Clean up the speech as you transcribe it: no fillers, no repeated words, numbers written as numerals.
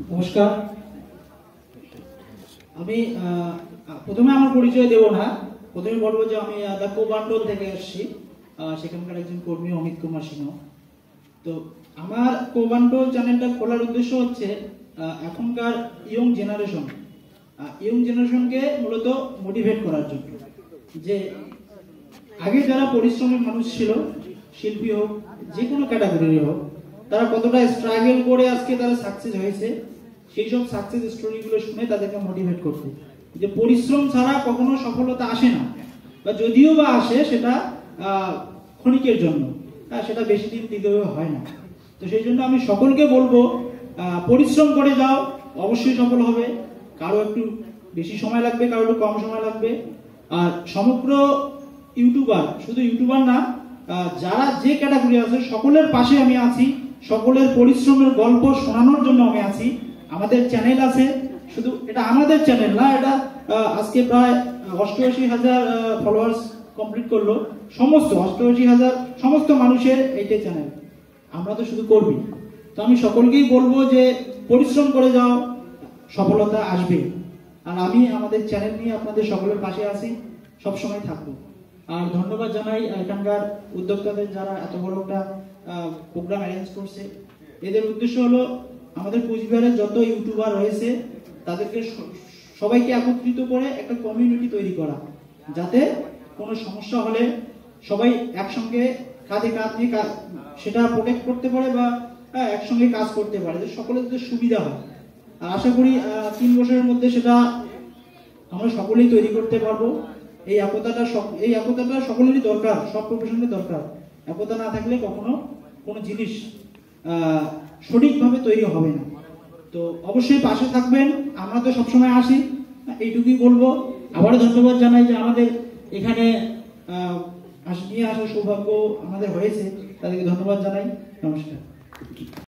নমস্কার। আমি প্রথমে আমার পরিচয় দেব না, প্রথমে বলবো যে আমি দা কোবান্ডল থেকে আসছি, সেখানকার একজন কর্মী অমিত কুমার সিংহ। তো আমার কোবান্ডল চ্যানেলটা খোলার উদ্দেশ্য হচ্ছে এখনকার ইয়ং জেনারেশনকে মূলত মোটিভেট করার জন্য, যে আগে যারা পরিশ্রমের মানুষ ছিল, শিল্পী হোক যে কোনো ক্যাটাগরির হোক, তারা কতটা স্ট্রাগল করে আজকে তারা সাকসেস হয়েছে, সেই সব সাকসেস স্টোরিগুলো শুনে তাদেরকে মোটিভেট করতে, যে পরিশ্রম ছাড়া কখনো সফলতা আসে না, বা যদিও বা আসে সেটা ক্ষণিকের জন্য, সেটা বেশি দিন দীর্ঘ হয় না। তো সেই জন্য আমি সকলকে বলবো, পরিশ্রম করে যাও, অবশ্যই সফল হবে। কারো একটু বেশি সময় লাগবে, কারো একটু কম সময় লাগবে। আর সমগ্র ইউটিউবার, শুধু ইউটিউবার না, যারা যে ক্যাটাগরি আছে সকলের পাশে আমি আছি, সকলের পরিশ্রমের গল্প শোনানোর জন্য আমি আছি। আমাদের চ্যানেল আছে, শুধু এটা আমাদের চ্যানেল না, এটা আজকে প্রায় 88,000 ফলোয়ার্স কমপ্লিট করলো, সমস্ত 88,000 সমস্ত মানুষের এইটাই চ্যানেল। আমরা তো শুধু কর্মী। তো আমি সকলকেই বলবো যে পরিশ্রম করে যাও, সফলতা আসবে। আর আমি আমাদের চ্যানেল নিয়ে আপনাদের সকলের পাশে আছি, সবসময় থাকবো। আর ধন্যবাদ জানাই এখানকার উদ্যোক্তাদের, যারা এত বড় একটা প্রোগ্রাম অ্যারেঞ্জ করছে। এদের উদ্দেশ্য হলো আমাদের কুচবিহারের যত ইউটিউবার রয়েছে তাদেরকে সবাইকে একত্রিত করে একটা কমিউনিটি তৈরি করা, যাতে কোনো সমস্যা হলে সবাই একসঙ্গে কাঁধে কাঁধ নিয়ে সেটা প্রোটেক্ট করতে পারে, বা একসঙ্গে কাজ করতে পারে, যে সকলের যাতে সুবিধা হয়। আর আশা করি 3 বছরের মধ্যে সেটা আমরা সকলেই তৈরি করতে পারবো। এই একতাটা সকলেরই দরকার, সব প্রফেশনের দরকার। একতা না থাকলে কখনো কোনো জিনিস সঠিকভাবে তৈরি হবে না। তো অবশ্যই পাশে থাকবেন, আমরা তো সবসময় আসি, এইটুকুই বলবো। আবারও ধন্যবাদ জানাই যে আমাদের এখানে নিয়ে আসার সৌভাগ্য আমাদের হয়েছে, তাদেরকে ধন্যবাদ জানাই। নমস্কার।